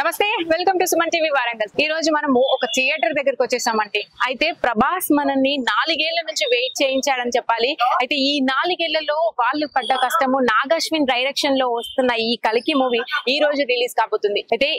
నమస్తే, welcome to Suman TV Warangal. ఈ రోజు మనము ఒక థియేటర్ దగ్గరికి వచ్చేసామంటే, అయితే ప్రభాస్ మనల్ని 4 ఏళ్ల నుంచి వెయిట్ చేయించాడని చెప్పాలి. అయితే ఈ 4 ఏళ్లలో వాళ్ళు పడ్డ కష్టము, నాగశ్విన్ డైరెక్షన్ లో వస్తున్న ఈ కల్కి మూవీ ఈ రోజు రిలీజ్ కాబోతుంది. అయితే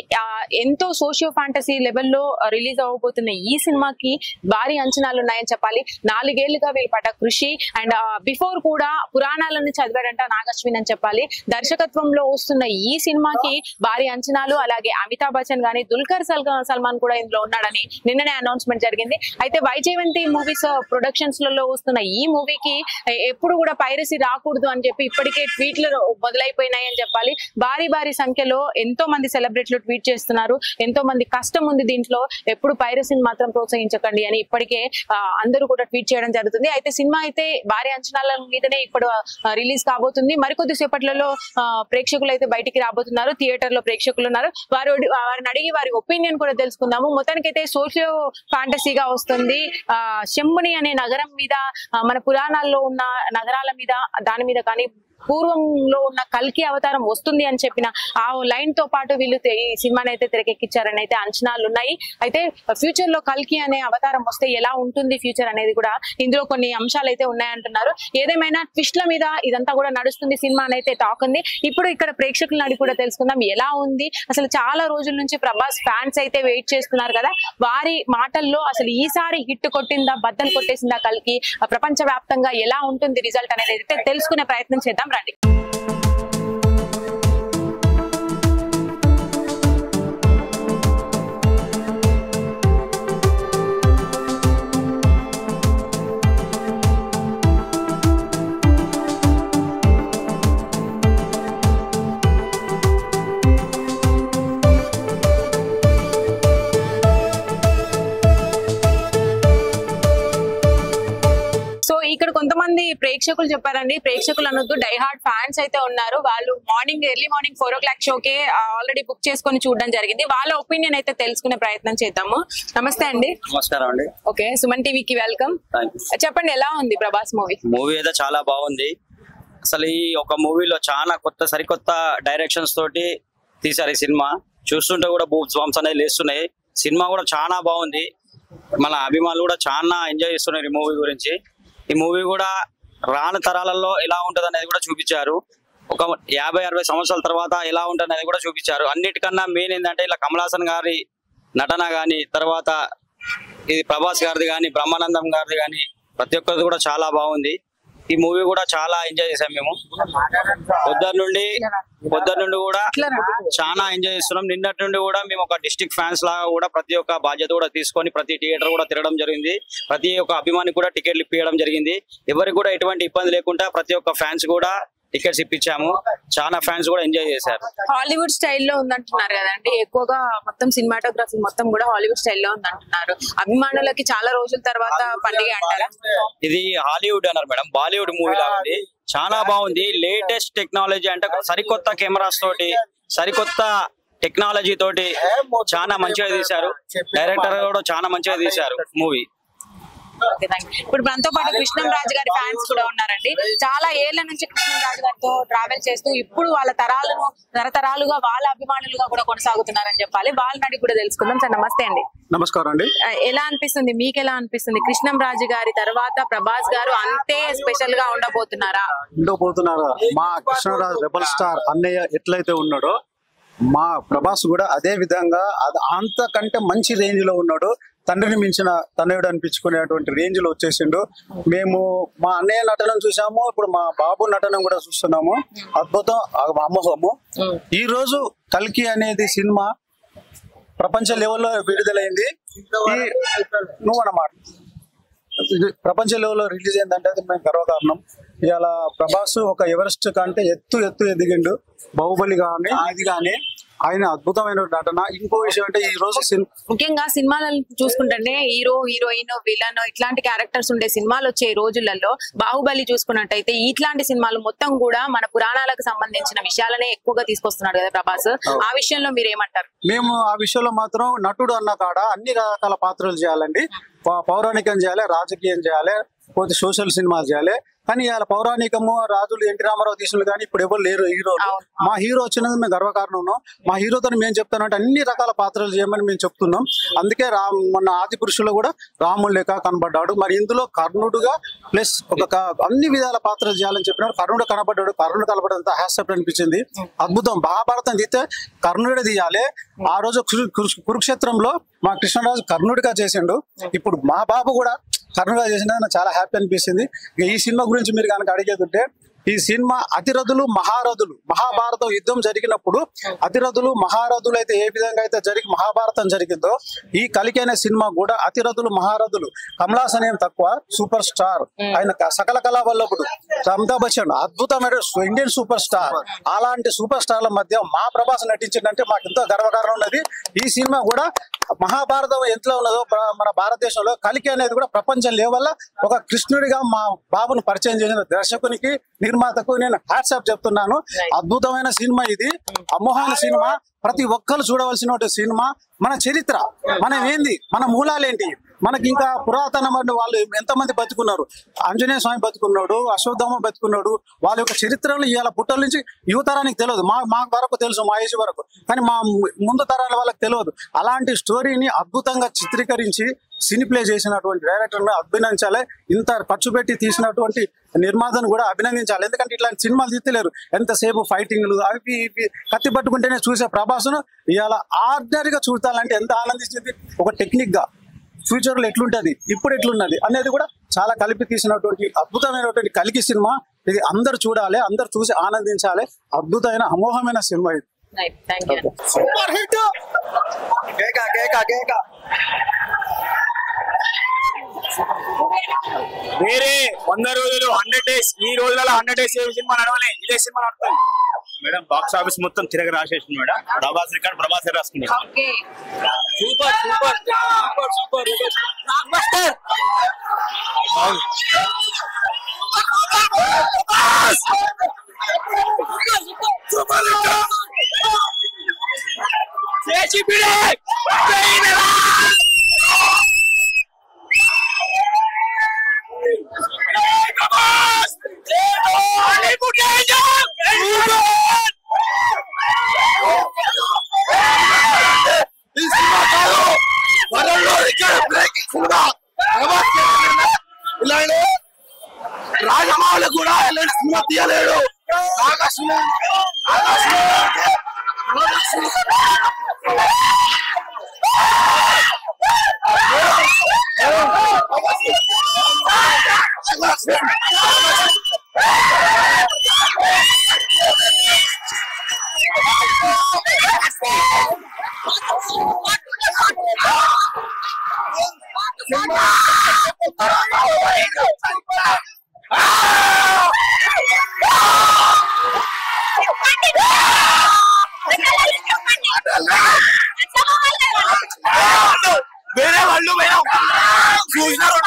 ఎంతో సోషియో ఫ్యాంటసీ లెవెల్లో రిలీజ్ అవ్వబోతున్న ఈ సినిమాకి భారీ అంచనాలు ఉన్నాయని చెప్పాలి. 4 ఏళ్లుగా వీళ్ళు పడ్డ కృషి అండ్ బిఫోర్ కూడా పురాణాలను చదివాడంట నాగశ్విన్ అని చెప్పాలి. దర్శకత్వంలో వస్తున్న ఈ సినిమాకి భారీ అంచనాలు, అలాగే అమితాబ్ బచ్చన్ గానీ దుల్కర్ సల్మాన్ కూడా ఇందులో ఉన్నాడని నిన్ననే అనౌన్స్మెంట్ జరిగింది. అయితే వైజయంతి మూవీస్ ప్రొడక్షన్స్ లలో వస్తున్న ఈ మూవీకి ఎప్పుడు కూడా పైరసీ రాకూడదు అని చెప్పి ఇప్పటికే ట్వీట్లు మొదలైపోయినాయి అని చెప్పాలి. భారీ సంఖ్యలో ఎంతో మంది సెలబ్రిటీలు ట్వీట్ చేస్తున్నారు. ఎంతో మంది కష్టం ఉంది దీంట్లో, ఎప్పుడు పైరసీని మాత్రం ప్రోత్సహించకండి అని ఇప్పటికే అందరూ కూడా ట్వీట్ చేయడం జరుగుతుంది. అయితే సినిమా అయితే భారీ అంచనాల మీదనే ఇప్పుడు రిలీజ్ కాబోతుంది. మరికొద్ది సేపట్లలో ప్రేక్షకులు అయితే బయటికి రాబోతున్నారు. థియేటర్ లో ప్రేక్షకులు ఉన్నారు. వారిని అడిగి వారి ఒపీనియన్ కూడా తెలుసుకుందాము. మొత్తానికైతే సోషియో ఫ్యాంటసీగా వస్తుంది. శంభుని అనే నగరం మీద, మన పురాణాల్లో ఉన్న నగరాల మీద, దాని మీద కానీ పూర్వంలో ఉన్న కల్కి అవతారం వస్తుంది అని చెప్పిన ఆ లైన్ తో పాటు వీళ్ళు ఈ సినిమాని అయితే తెరకెక్కించారని అయితే అంచనాలు ఉన్నాయి. అయితే ఫ్యూచర్ లో కల్కి అనే అవతారం వస్తే ఎలా ఉంటుంది ఫ్యూచర్ అనేది కూడా ఇందులో కొన్ని అంశాలు అయితే ఉన్నాయంటున్నారు. ఏదేమైనా ట్విస్ట్ల మీద ఇదంతా కూడా నడుస్తుంది సినిమా అని అయితే టాక్ ఉంది. ఇప్పుడు ఇక్కడ ప్రేక్షకులను అడిగి కూడా తెలుసుకుందాం ఎలా ఉంది. అసలు చాలా రోజుల నుంచి ప్రభాస్ ఫ్యాన్స్ అయితే వెయిట్ చేస్తున్నారు కదా, వారి మాటల్లో అసలు ఈసారి హిట్ కొట్టిందా, బద్దలు కొట్టేసిందా కల్కి, ప్రపంచ వ్యాప్తంగా ఎలా ఉంటుంది రిజల్ట్ అనేది అయితే తెలుసుకునే ప్రయత్నం చేద్దాం రండి. ఇక్కడ కొంతమంది ప్రేక్షకులు చెప్పారండి, ప్రేక్షకులు అనొద్దు, డై హార్డ్ ఫ్యాన్స్ అయితే ఉన్నారు. వాళ్ళు ఎర్లీ మార్నింగ్ 4 o'clock షోకే ఆల్రెడీ బుక్ చేసుకొని చూడడం జరిగింది. వాళ్ళ ఒపీనియన్ అయితే తెలుసుకునే ప్రయత్నం చేద్దాము. నమస్తే అండి. నమస్కారం అండి. ఓకే, సుమన్ టీవీకి వెల్కమ్. చెప్పండి, ఎలా ఉంది ప్రభాస్ మూవీ? మూవీ అయితే చాలా బాగుంది. అసలు ఈ ఒక మూవీలో చాలా సరికొత్త డైరెక్షన్స్ తోటి తీసారు. ఈ సినిమా చూస్తుంటే కూడా బూప్స్ బాంబ్స్ అనేది లేస్తున్నాయి. సినిమా కూడా చాలా బాగుంది. మన అభిమానులు కూడా చాలా ఎంజాయ్ చేస్తున్నారు ఈ మూవీ గురించి. ఈ మూవీ కూడా రాని తరాలలో ఎలా ఉంటది అనేది కూడా చూపించారు. ఒక 50-60 సంవత్సరాల తర్వాత ఎలా ఉంటుంది అనేది కూడా చూపించారు. అన్నిటికన్నా మెయిన్ ఏంటంటే ఇలా కమల్ హాసన్ గారి నటన గాని, తర్వాత ఇది ప్రభాస్ గారిది కానీ, బ్రహ్మానందం గారిది కానీ, ప్రతి ఒక్కరిది కూడా చాలా బాగుంది. ఈ మూవీ కూడా చాలా ఎంజాయ్ చేసాం మేము. పొద్దున్న నుండి కూడా చాలా ఎంజాయ్ చేస్తున్నాం. నిన్నటి నుండి కూడా మేము ఒక డిస్ట్రిక్ట్ ఫ్యాన్స్ లాగా కూడా ప్రతి ఒక్క బాధ్యత కూడా తీసుకొని ప్రతి థియేటర్ కూడా తిరగడం జరిగింది. ప్రతి ఒక్క అభిమానికి కూడా టికెట్లు ఇప్పించడం జరిగింది. ఎవరికి కూడా ఎటువంటి ఇబ్బంది లేకుండా ప్రతి ఒక్క ఫ్యాన్స్ కూడా టికెట్స్ ఇప్పించాము. చాలా ఫ్యాన్స్ కూడా ఎంజాయ్ చేశారు. హాలీవుడ్ స్టైల్లో ఉందంటున్నారు కదండి, ఎక్కువగా మొత్తం సినిమాటోగ్రఫీ మొత్తం కూడా హాలీవుడ్ స్టైల్లో ఉందంటున్నారు. అభిమానులకి చాలా రోజుల తర్వాత పండుగ అంటారా? ఇది హాలీవుడ్ అన్నారు మేడం, బాలీవుడ్ మూవీ లా ఉంది. చాలా బాగుంది. లేటెస్ట్ టెక్నాలజీ అంటే సరికొత్త కెమెరాస్ తోటి, సరికొత్త టెక్నాలజీ తోటి చాలా మంచిగా తీశారు. డైరెక్టర్ కూడా చాలా మంచిగా తీశారు మూవీ. ఇప్పుడు మనతో పాటు కృష్ణంరాజు గారి ఫ్యాన్స్ కూడా ఉన్నారండి. చాలా ఏళ్ల నుంచి కృష్ణంరాజు గారితో ట్రావెల్ చేస్తూ ఇప్పుడు వాళ్ళ తరతరాలుగా వాళ్ళ అభిమానులుగా కూడా కొనసాగుతున్నారని చెప్పాలి. వాళ్ళని అడిగి కూడా తెలుసుకుందాం. సార్ నమస్తే అండి. నమస్కారం అండి. ఎలా అనిపిస్తుంది, మీకు ఎలా అనిపిస్తుంది? కృష్ణంరాజు గారి తర్వాత ప్రభాస్ గారు అంతే స్పెషల్ గా ఉండబోతున్నారా? మా కృష్ణరాజు రెబల్ స్టార్ అన్నయ్య ఎట్లయితే ఉన్నాడో, మా ప్రభాస్ కూడా అదే విధంగా అంతకంటే మంచి రేంజ్ లో ఉన్నాడు. తండ్రిని మించిన తనయుడు అనిపించుకునేటువంటి రేంజ్ లో వచ్చేసిండు. మేము మా అన్నయ్య నటన చూసాము, ఇప్పుడు మా బాబు నటన కూడా చూస్తున్నాము. అద్భుతం, అమోఘము. ఈ రోజు కల్కి అనేది సినిమా ప్రపంచ లెవెల్లో విడుదలైంది. నువ్వు అన్నమాట ప్రపంచ లెవెల్లో రిలీజ్ అయిందంటే అది మేము గర్వకారణం. ఇవాళ ప్రభాస్ ఒక ఎవరెస్ట్ కంటే ఎత్తు ఎదిగిండు. బాహుబలి కానీ ఇది కానీ ఆయన అద్భుతమైన నటన. ఇంకో విషయం అంటే ఈ రోజు ముఖ్యంగా సినిమాలను చూసుకుంటే హీరో, హీరోయిన్, విలన్ ఇట్లాంటి క్యారెక్టర్స్ ఉండే సినిమాలు వచ్చే రోజులలో బాహుబలి చూసుకున్నట్టయితే ఇట్లాంటి సినిమాలు మొత్తం కూడా మన పురాణాలకు సంబంధించిన విషయాలనే ఎక్కువగా తీసుకొస్తున్నాడు కదా ప్రభాస్. ఆ విషయంలో మీరేమంటారు? మేము ఆ విషయంలో మాత్రం నటుడు అన్న కాడ అన్ని రకాల పాత్రలు చేయాలండి. పౌరాణికం చేయాలి, రాజకీయం చేయాలి, పోతే సోషల్ సినిమాలు చేయాలి. కానీ ఇవాళ పౌరాణికము రాజులు ఎన్టీ రామారావు తీసినలు కానీ ఇప్పుడు ఎవరు లేరు హీరోలు. మా హీరో వచ్చినది మేము గర్వకారణం. మా హీరోతో మేము చెప్తానంటే అన్ని రకాల పాత్రలు చేయమని మేము చెప్తున్నాం. అందుకే మొన్న ఆది పురుషులో కూడా రాముడు లెక్క కనబడ్డాడు. మరి ఇందులో కర్ణుడుగా ప్లస్ అన్ని విధాల పాత్రలు చేయాలని చెప్పినాడు. కర్ణుడు కనబడ్డాడు. కర్ణుడు కనబడంత హ్యాసప్ అనిపించింది. అద్భుతం. మహాభారతం తీస్తే కర్ణుడే తీయాలి. ఆ రోజు కురుక్షేత్రంలో మా కృష్ణరాజు కర్ణుడిగా చేసిండు. ఇప్పుడు మా బాబు కూడా కర్ణుడిగా చేసినా నాకు చాలా హ్యాపీ అనిపిస్తుంది. ఈ సినిమా గురించి మీరు కనుక అడిగేదంటే ఈ సినిమా అతిరథులు మహారథులు మహాభారతం యుద్ధం జరిగినప్పుడు అతిరథులు మహారథులు అయితే ఏ విధంగా అయితే మహాభారతం జరిగిందో ఈ కలికి అనే సినిమా కూడా అతిరథులు మహారథులు. కమలాస్ అనేం తక్కువ, సూపర్ స్టార్. ఆయన సకల కళా వల్లభుడు. అమితాబ్ బచ్చన్ అద్భుతమైన ఇండియన్ సూపర్ స్టార్. అలాంటి సూపర్ స్టార్ల మధ్య మా ప్రభాస్ నటించిందంటే మాకు ఎంతో గర్వకారణం ఉన్నది. ఈ సినిమా కూడా మహాభారతం ఎంతలో ఉన్నదో మన భారతదేశంలో కలికి అనేది కూడా ప్రపంచం లెవెల్ ఒక కృష్ణుడిగా మా బాబును పరిచయం చేసిన దర్శకునికి నిర్మాతకు నేను హ్యాట్సాప్ చెప్తున్నాను. అద్భుతమైన సినిమా ఇది. అమోఘమైన సినిమా. ప్రతి ఒక్కరు చూడవలసిన సినిమా. మన చరిత్ర, మనం ఏంది, మన మూలాలేంటి, మనకి ఇంకా పురాతనమైన వాళ్ళు ఎంతమంది బతుకున్నారు. ఆంజనేయ స్వామి బతుకున్నాడు, అశ్వత్థామ బతుకున్నాడు. వాళ్ళ యొక్క చరిత్రలు ఇవాళ పుట్టల నుంచి యువతరానికి తెలియదు. మా వరకు తెలుసు, మా ఏజ్ వరకు, కానీ మా ముందు తరాల వాళ్ళకి తెలియదు. అలాంటి స్టోరీని అద్భుతంగా చిత్రీకరించి సినీ ప్లే చేసినటువంటి డైరెక్టర్ని అభినందించాలి. ఇంత ఖర్చు పెట్టి తీసినటువంటి నిర్మాతను కూడా అభినందించాలి. ఎందుకంటే ఇట్లాంటి సినిమాలు తీస్తలేరు. ఎంతసేపు ఫైటింగ్లు అవి ఇవి కత్తి పట్టుకుంటేనే చూసే ప్రభాస్ను ఇవాళ ఆర్డినరీగా చూడాలంటే ఎంత ఆనందించింది. ఒక టెక్నిక్ గా ఫ్యూచర్ లో ఎట్లుంటది, ఇప్పుడు ఎట్లున్నది అనేది కూడా చాలా కలిపి తీసినటువంటి అద్భుతమైనటువంటి కలికి సినిమా ఇది. అందరు చూడాలి, అందరు చూసి ఆనందించాలి. అద్భుతమైన అమోఘమైన సినిమా ఇది. వేరే 100 రోజులు 100 days ఈ రోజులలో 100 days ఏ సినిమా నడవలే, ఇదే సినిమా నడుతుంది మేడం. బాక్స్ ఆఫీస్ మొత్తం తిరగ రాసేసింది మేడం. ప్రభాస్ రికార్డ్ ప్రభాస్ రాసుకున్నాడు. Super super super super Rajamouli కూడా సినిమా తీయలేడు. వేరే వాళ్ళు చూసినారు.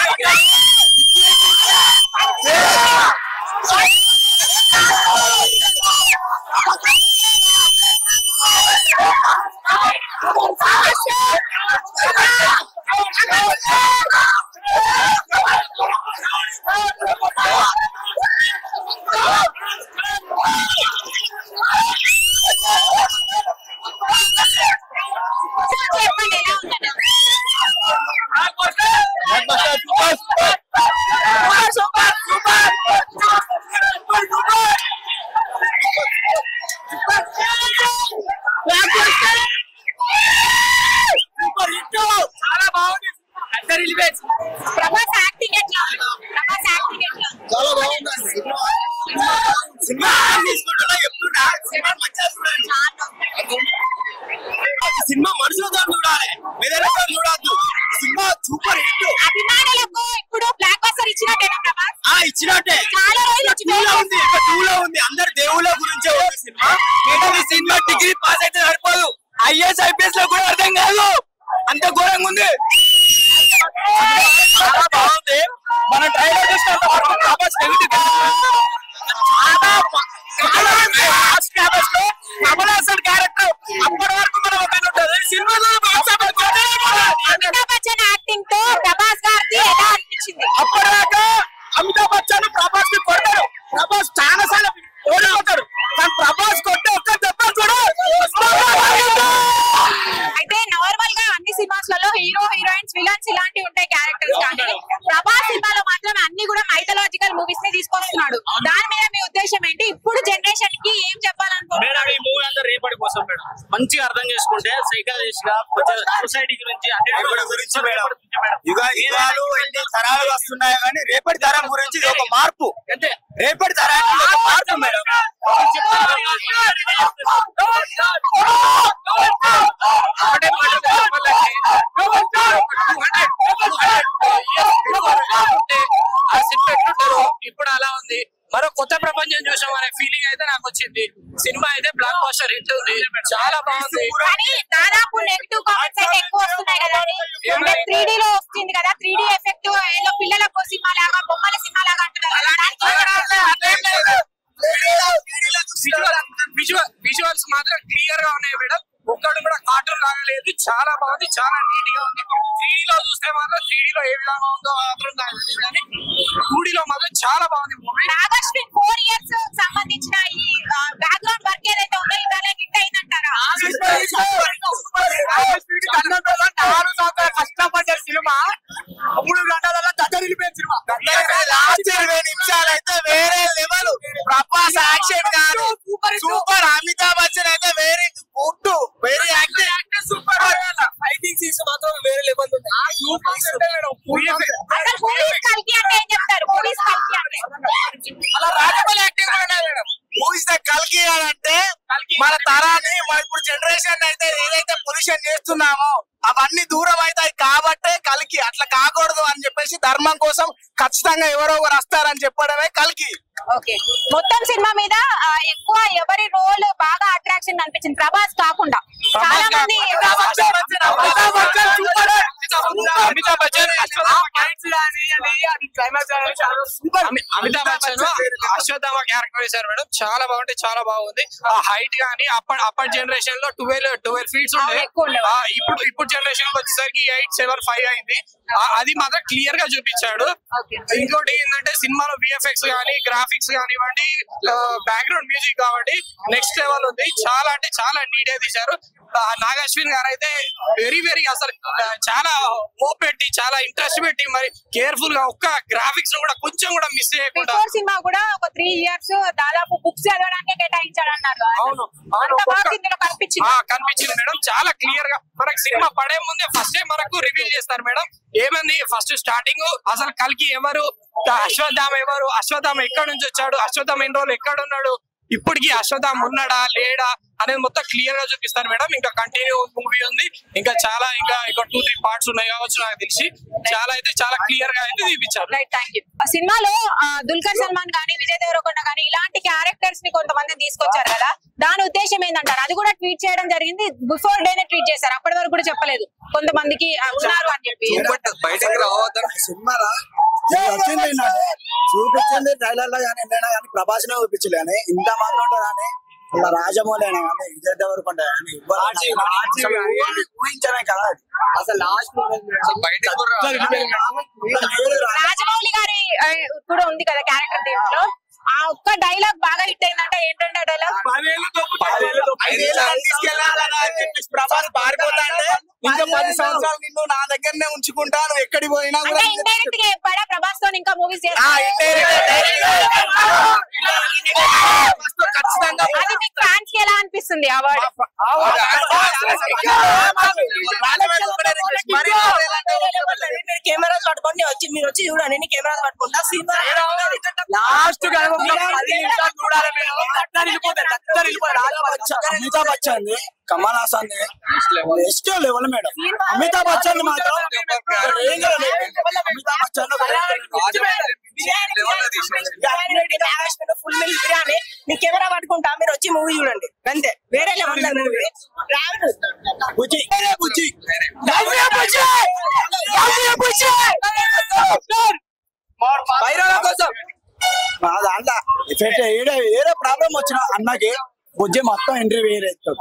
ప్రభాస్ యాక్టింగ్ ఎట్లా? ప్రభాస్ యాక్టింగ్ ఎట్లా? చాలా బాగుంది. సినిమా సినిమా మనుషులతో చూడాలి, మెదడుతో చూడద్దు. Cinema super hit. అభిమానులకు ఇప్పుడు బ్లాక్ బస్టర్ ఇచ్చినట్టేనా ప్రభాస్? ఇచ్చినట్టే. చాలా రోజులు ఉంది, ఇక 2 లో ఉంది. అందరు దేవుళ్ళ గురించే ఉంది సినిమా. ఈ సినిమా డిగ్రీ పాస్ అయితే సరిపోదు, IAS IPS లో కూడా అర్థం కాదు, అంత ఘోరంగా ఉంది. చాలా బాగుంది. మన ట్రైలర్ చూసినంత ప్రభాస్ కమలాసన్ క్యారెక్టర్ అప్పటి వరకు మనం ఒక సినిమాలో అమితాబ్ బచ్చన్ యాక్టింగ్ తో ప్రభాస్ గారికి ఎలా అనిపించింది? అప్పటిదాకా విలన్స్ ఇలాంటివి ఉంటాయి క్యారెక్టర్స్, కానీ ప్రభాస్ సినిమాలో మాత్రం అన్ని కూడా మైథలాజికల్ మూవీస్ ని తీసుకొస్తున్నాడు. దాని మీద మీ ఉద్దేశం ఏంటి? ఇప్పుడు జనరేషన్ కి ఏం చెప్పాలనుకుంటున్నారు? ఈ మూవీ అంతా రేపటి కోసం మేడం, మంచిగా అర్థం చేసుకుంటే సైకాలజిస్ట్ గా సొసైటీ గురించి యుగాలు ఎన్ని తరాలు వస్తున్నాయి కానీ రేపటి తరం గురించి ఒక మార్పు, అంటే రేపటి తరానికి ఒక మార్పు మేడం. ఇప్పుడు అలా ఉంది, మరో కొత్త ప్రపంచం చూసాం అనే ఫీలింగ్ అయితే నాకు వచ్చింది. సినిమా అయితే బ్లాక్ బస్టర్ హిట్ ఉంది, చాలా బాగుంది. దాదాపు నెగిటివ్ కామెంట్స్ అయితే ఎక్కువ వస్తున్నాయి కదా, 3D లో వస్తుంది కదా, 3D ఎఫెక్ట్ ఏదో పిల్లలకు సినిమా లాగా బొమ్మల సినిమా లాగా అంటున్నారు. విజువల్స్ మాత్రం క్లియర్ గా ఉన్నాయి మేడం, ఒక్కడు కూడా కార్టూన్ లాగా లేదు, చాలా బాగుంది, చాలా నీట్ గా ఉంది. 3D లో చూస్తే మాత్రం 3D లో ఏ విధంగా ఉందో మాత్రం కానీ 2D లో మాత్రం చాలా బాగుంది మూవీ. నాగశ్విన్ 4 years సంబంధించిన ఈ బ్యాక్గ్రౌండ్ వర్క్ ఏదైతే ఉందో ఇవాళ హిట్ అయిందంటారా? కష్టపడ్డ సినిమా 3 గంటలలో దద్దరిల్లిపోయిన సినిమా. లాస్ట్ 20 నిమిషాలు అయితే వేరే లెవెల్. ప్రభాస్ యాక్షన్ కాదు సూపర్, అమితాబ్ బచ్చన్ అయితే వేరే good, very active super. Fighting scenes మాత్రం వేరే లెవెల్ ఉంది. అసలు మూవీస్ కల్కి అంటే ఏం చెప్తారు? మూవీస్ కల్కి అంటే అలా రాజమౌళి యాక్టింగ్ కూడా మేడం. మూవీస్ కల్కి అంటే మన తరాన్ని, మన ఇప్పుడు జనరేషన్ అయితే ఏదైతే పొల్యూషన్ చేస్తున్నామో అవన్నీ దూరం అవుతాయి కాబట్టే కల్కి. అట్లా కాకూడదు అని చెప్పేసి ధర్మం కోసం ఖచ్చితంగా ఎవరో ఒకరు వస్తారని చెప్పడమే కల్కి. ఓకే, మొత్తం సినిమా మీద ఎక్కువ ఎవరి రోల్ బాగా అట్రాక్షన్ అనిపించింది? ప్రభాస్ కాకుండా చాలా మంది అమితాబ్ బచ్చన్ అశ్వత్థామ క్యారెక్టర్ వేశారు మేడం, చాలా బాగుంటే చాలా బాగుంది. ఆ హైట్ గానీ అప్పటి జనరేషన్ లో 12 ఫీట్స్ ఉండే, ఇప్పుడు జనరేషన్ కి వచ్చేసరికి 875 అయింది. అది మాత్రం క్లియర్ గా చూపించాడు. ఇంకోటి ఏంటంటే సినిమాలో విఎఫ్ఎక్స్ గానీ గ్రాఫిక్స్ కానివ్వండి, బ్యాక్గ్రౌండ్ మ్యూజిక్ కాబట్టి నెక్స్ట్ లెవెల్ ఉంది. చాలా అంటే చాలా నీట్ గా తీశారు. నాగశ్విన్ గారు అయితే వెరీ అసలు చాలా హోప్ పెట్టి, చాలా ఇంట్రెస్ట్ పెట్టి, మరి కేర్ఫుల్ గా ఒక్క గ్రాఫిక్స్ కూడా కొంచెం కూడా మిస్ చేయకుండా. సినిమా కూడా ఒక 3 years దాదాపు బుక్స్ చదవడానికి కేటాయించాడు అన్నారు. అవును, కనిపించింది మేడం, చాలా క్లియర్ గా. మనకు సినిమా పడే ముందే ఫస్ట్ టైం మనకు రివీల్ చేస్తారు మేడం. ఏమంది ఫస్ట్ స్టార్టింగ్ అసలు కల్కి ఎవరు, అశ్వత్థామ ఎవరు, అశ్వత్థామ ఎక్కడి నుంచి వచ్చాడు, అశ్వత్థామ ఎన్ని రోజులు ఎక్కడ ఉన్నాడు, ఇప్పటికి అశ్వత్థామ ఉన్నాడా లేడా అనేది మొత్తం క్లియర్ గా చూపిస్తారు మేడం. ఇంకా కంటిన్యూ మూవీ ఉంది, ఇంకా 2-3 పార్ట్స్ ఉన్నాయి కావచ్చు నాకు తెలిసి. చాలా అయితే చాలా క్లియర్ గా అయితే చూపించారు. సినిమాలో దుల్కర్ సల్మాన్ గానీ, విజయ్ దేవరకొండ గానీ ఇలాంటి క్యారెక్టర్స్ ని కొంతమంది తీసుకొచ్చారు కదా, దాని ఉద్దేశం ఏంటంటారు? అది కూడా ట్వీట్ చేయడం జరిగింది, బిఫోర్ డేనే ట్వీట్ చేశారు, అప్పటి వరకు కూడా చెప్పలేదు కొంతమందికి ఉన్నారు అని చెప్పి. బయటకు రావద్దని సినిమాలో చూపించింది ట్రైలర్ లో కానీ ఎన్నైనా కానీ ప్రభాస్ నే చూపించలే కానీ ఇంత మంది ఉంటారు కానీ ఇలా రాజమౌళి అయినా కానీ విజయ్ దేవరకొండ కానీ ఊహించమే కదా అసలు. లాస్ట్ రాజమౌళి గారి కూడా ఉంది కదా క్యారెక్టర్ దీంట్లో, ఆ ఒక్క డైలాగ్ బాగా హిట్ అయిందంటే ఏంటంటే ఆ డైలాగ్ ప్రభాస్ పారిపోతా అంటే ఇంకా 10 సంవత్సరాలు నిన్ను నా దగ్గరనే ఉంచుకుంటా, నువ్వు ఎక్కడికి పోయినా ఇండైరెక్ట్ గా చెప్పాడా ప్రభాస్ తో ఇంకా మూవీస్ చేస్తా? ఖచ్చితంగా అది మీకు ఫ్యాన్స్ కి ఎలా అనిపిస్తుంది ఆ వర్డ్? కెమెరాస్ పట్టుకోండి, మీరు వచ్చి చూడండి, నేను కెమెరాస్ పట్టుకుంటా. Last Amitabh Bachchan Kamal Haasan next level madam. Amitabh Bachchan మాత్రం అమితాబ్ బచ్చన్ ఫుల్ మిల్ బిర్యానీ, మీ కెమెరా పట్టుకుంటా, మీరు వచ్చి మూవీ చూడండి అంతే. వేరే లెవెల్ మూవీ. దాంట్లో ఎఫెక్ట్ ఏదో ప్రాబ్లం వచ్చిన అన్నకి బుజ్జి మొత్తం ఎంట్రీ వేరేస్తాడు.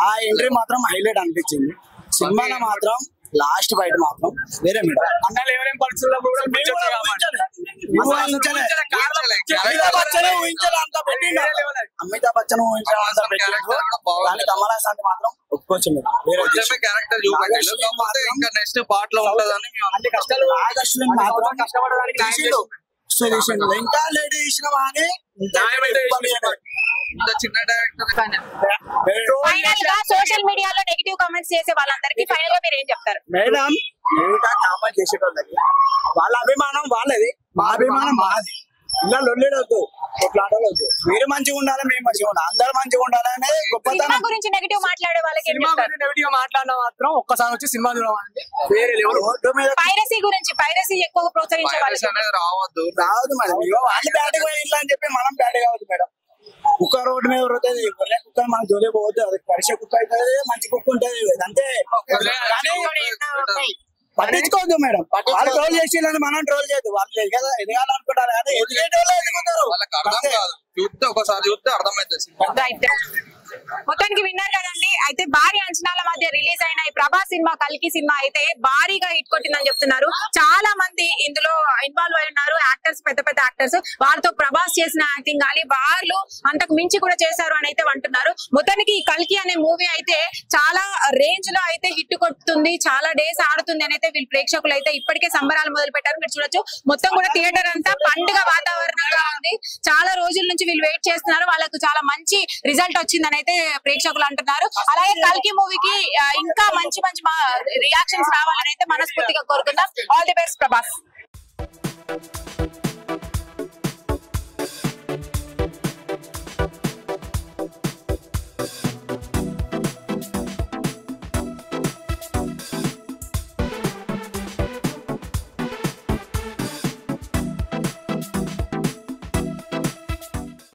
ఆ ఎంట్రీ మాత్రం హైలైట్ అనిపించింది. సినిమాలో మాత్రం లాస్ట్ ఫైట్ మాత్రం వేరే మేడం. అన్నలు ఎవరేం పరిస్థితుల్లో కూడా అమితాబ్ బచ్చన్ ఊహించాలి అంత పెట్టిండ్రు. కానీ కమల్ హాసన్ అంటే మాత్రం ఒప్పుకోవచ్చు మేడం. వేరే క్యారెక్టర్ ఇంకా నెక్స్ట్ పార్ట్ లో ఉంటదని అంటే కష్టాలు ఆగస్టుని మాత్రం కష్టపడడానికి ఇంకా లేడీ ఇచ్చినామా అని చిన్న డైరెక్టర్. ఫైనల్ గా సోషల్ మీడియాలో నెగిటివ్ కామెంట్స్ చేసే వాళ్ళందరికీ ఫైనల్ గా మీరు ఏం చెప్తారు? మేడం కామెంట్ చేసేటోళ్ళకి వాళ్ళ అభిమానం వాళ్ళది, మా అభిమానం మాది. ఇలా లొల్లేడొద్దు, కొట్లాడవద్దు. మీరు మంచిగా ఉండాలి, మేము మంచిగా ఉండాలి, అందరు మంచిగా ఉండాలని సినిమా గురించి నెగిటివ్ మాట్లాడే వాళ్ళకి ఏం చెప్తారు? నెగిటివ్ గా మాట్లాడిన మాత్రం ఒక్కసారి వచ్చి సినిమా చూడమండి. వేరే రోడ్డు మీద పైరసీ గురించి, పైరసీ ఎక్కువ ప్రోత్సహించే వాళ్ళకి రావద్దు మేడం. వాళ్ళు బ్యాడ్ గా ఇట్లా అని చెప్పి మనం బ్యాడ్ కావద్దు మేడం. కుక్క రోడ్డు మీద పోతుంది, గొర్రె కుక్క మన జోలే పోవద్దు. అది పరిచయ కుక్క అవుతుంది, మంచి కుక్క ఉంటుంది అంతే. పట్టించుకోవద్దు మేడం. వాళ్ళు ట్రోల్ చేసి మనం ట్రోల్ చేయద్దు. వాళ్ళు ఎదగాలనుకుంటారు కానీ ఎదిగేటోళ్ళు ఎదుగుతారు. వాళ్ళకి అర్థం కాదు, చూస్తే ఒకసారి చూస్తే అర్థమైంది. మొత్తానికి విన్నారు కదండి. అయితే భారీ అంచనాల మధ్య రిలీజ్ అయిన ఈ ప్రభాస్ సినిమా, కల్కి సినిమా అయితే భారీగా హిట్ కొట్టిందని చెప్తున్నారు. చాలా మంది ఇందులో ఇన్వాల్వ్ అయి ఉన్నారు. యాక్టర్స్, పెద్ద పెద్ద యాక్టర్స్. వాళ్ళతో ప్రభాస్ చేసిన యాక్టింగ్ కానీ వాళ్ళు అంతకు మించి కూడా చేశారు అని అయితే అంటున్నారు. మొత్తానికి ఈ కల్కి అనే మూవీ అయితే చాలా రేంజ్ లో అయితే హిట్ కొడుతుంది, చాలా డేస్ ఆడుతుంది అని అయితే వీళ్ళు ప్రేక్షకులు అయితే ఇప్పటికే సంబరాలు మొదలు పెట్టారు. మీరు చూడొచ్చు, మొత్తం కూడా థియేటర్ అంతా పండుగ వాతావరణంగా ఉంది. చాలా రోజుల నుంచి వీళ్ళు వెయిట్ చేస్తున్నారు. వాళ్ళకు చాలా మంచి రిజల్ట్ వచ్చిందని అయితే ప్రేక్షకులు అంటున్నారు. అలాగే కల్కి మూవీకి ఇంకా మంచి మంచి రియాక్షన్స్ రావాలని అయితే మనస్ఫూర్తిగా కోరుకుందాం. All the best Prabhas.